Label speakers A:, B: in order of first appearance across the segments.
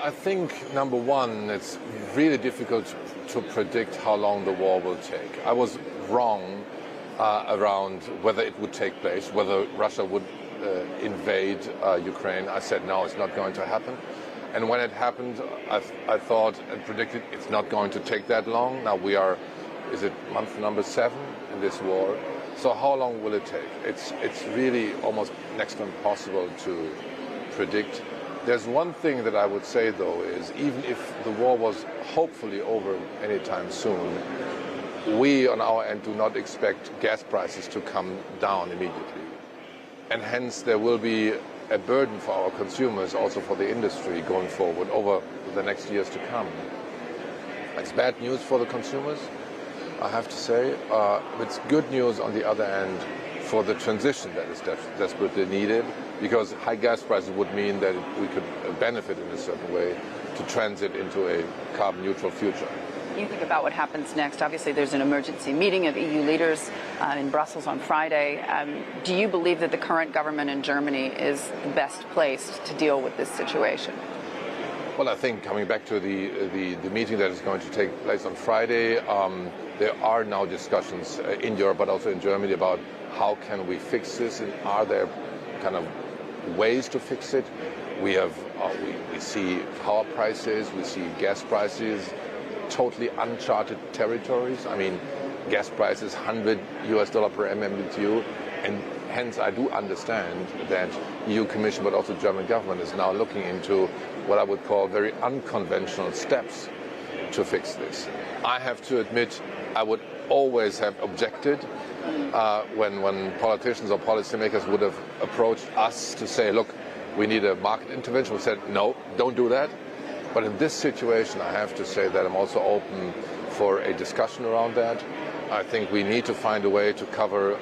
A: I think, number one, it's really difficult to predict how long the war will take. I was wrong around whether it would take place, whether Russia would invade Ukraine. I said, no, it's not going to happen. And when it happened, I thought and predicted it's not going to take that long. Now we are, is it month number 7 in this war? So how long will it take? It's really almost next to impossible to predict. There's one thing that I would say, though, is even if the war was hopefully over anytime soon, we on our end do not expect gas prices to come down immediately. And hence there will be a burden for our consumers, also for the industry going forward over the next years to come. It's bad news for the consumers, I have to say. It's good news on the other end for the transition that is desperately needed, because high gas prices would mean that we could benefit in a certain way to transit into a carbon neutral future.
B: You think about what happens next. Obviously, there's an emergency meeting of EU leaders in Brussels on Friday. Do you believe that the current government in Germany is the best placed to deal with this situation?
A: Well, I think coming back to the meeting that is going to take place on Friday, there are now discussions in Europe, but also in Germany, about how can we fix this, and are there kind of ways to fix it. We have we see power prices, we see gas prices, totally uncharted territories. I mean, gas prices $100 per MMBTU, and hence I do understand that EU Commission, but also German government, is now looking into what I would call very unconventional steps to fix this. I have to admit, I would always have objected when politicians or policymakers would have approached us to say, look, we need a market intervention. We said, no, don't do that. But in this situation, I have to say that I'm also open for a discussion around that. I think we need to find a way to cover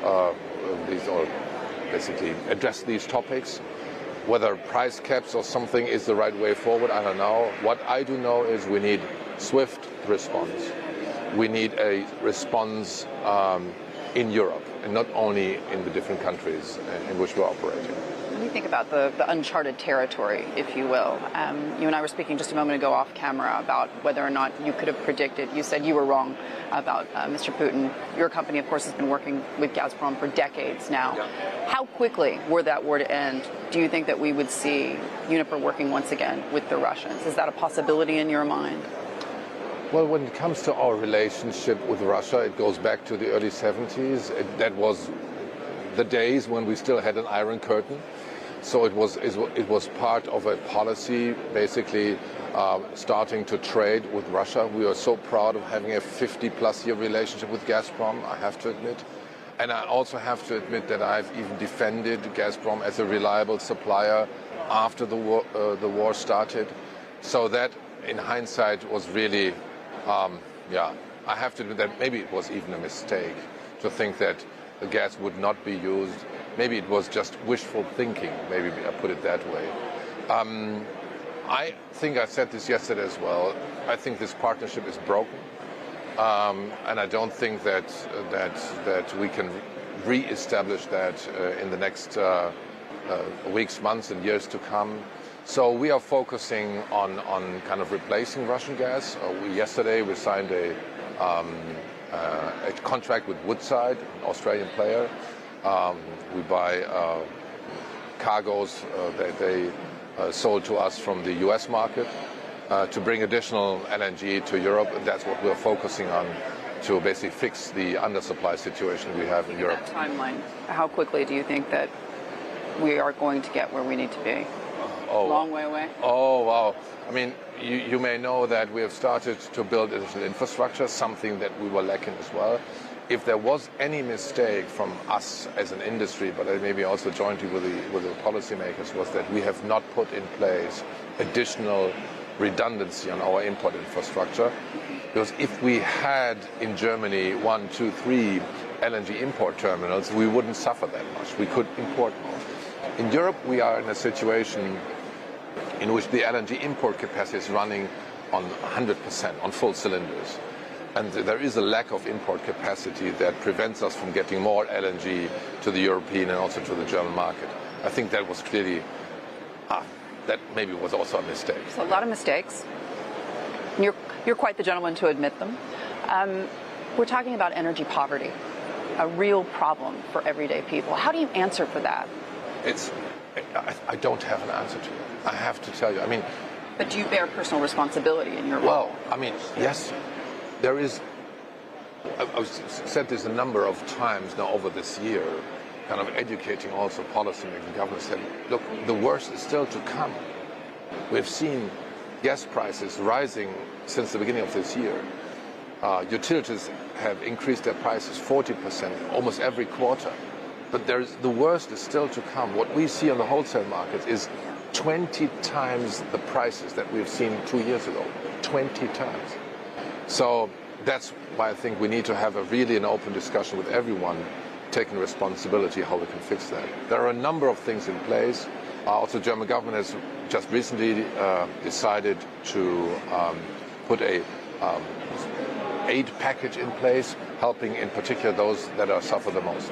A: these, or basically address these topics. Whether price caps or something is the right way forward, I don't know. What I do know is we need swift response. We need a response in Europe, and not only in the different countries in which we're operating.
B: When you think about the uncharted territory, if you will, you and I were speaking just a moment ago off camera about whether or not you could have predicted. You said you were wrong about Mr. Putin. Your company, of course, has been working with Gazprom for decades now. Yeah. How quickly, were that war to end, do you think that we would see Uniper working once again with the Russians? Is that a possibility in your mind?
A: Well, when it comes to our relationship with Russia, it goes back to the early 70s. That was the days when we still had an Iron Curtain. So it was part of a policy, basically starting to trade with Russia. We are so proud of having a 50-plus year relationship with Gazprom, I have to admit. And I also have to admit that I've even defended Gazprom as a reliable supplier after the war started. So that, in hindsight, was really, I have to admit that maybe it was even a mistake to think that the gas would not be used. Maybe it was just wishful thinking, maybe I put it that way. I think I said this yesterday as well. I think this partnership is broken. And I don't think that we can re-establish that in the next weeks, months and years to come. So we are focusing on kind of replacing Russian gas. Yesterday we signed a contract with Woodside, an Australian player. We buy cargoes that they sold to us from the US market to bring additional LNG to Europe. That's what we're focusing on, to basically fix the undersupply situation we have in Europe.
B: That timeline, how quickly do you think that we are going to get where we need to be? Long way away?
A: Oh, wow. I mean, you may know that we have started to build additional infrastructure, something that we were lacking as well. If there was any mistake from us as an industry, but maybe also jointly with the policymakers, was that we have not put in place additional redundancy on our import infrastructure. Because if we had in Germany 1, 2, 3 LNG import terminals, we wouldn't suffer that much. We could import more. In Europe, we are in a situation in which the LNG import capacity is running on 100%, on full cylinders. And there is a lack of import capacity that prevents us from getting more LNG to the European and also to the German market. I think that was clearly that maybe was also a mistake.
B: So a lot of mistakes. You're quite the gentleman to admit them. We're talking about energy poverty, a real problem for everyday people. How do you answer for that?
A: I don't have an answer to it. I have to tell you. I mean,
B: but do you bear personal responsibility in your role?
A: Well, I mean, yes, there is. I've said this a number of times now over this year, kind of educating also policymaking governments, said, look, the worst is still to come. We've seen gas prices rising since the beginning of this year. Utilities have increased their prices 40% almost every quarter. But the worst is still to come. What we see on the wholesale market is 20 times the prices that we've seen 2 years ago. 20 times. So that's why I think we need to have an open discussion with everyone, taking responsibility how we can fix that. There are a number of things in place. Also, the German government has just recently decided to put a aid package in place, helping in particular those that are suffer the most.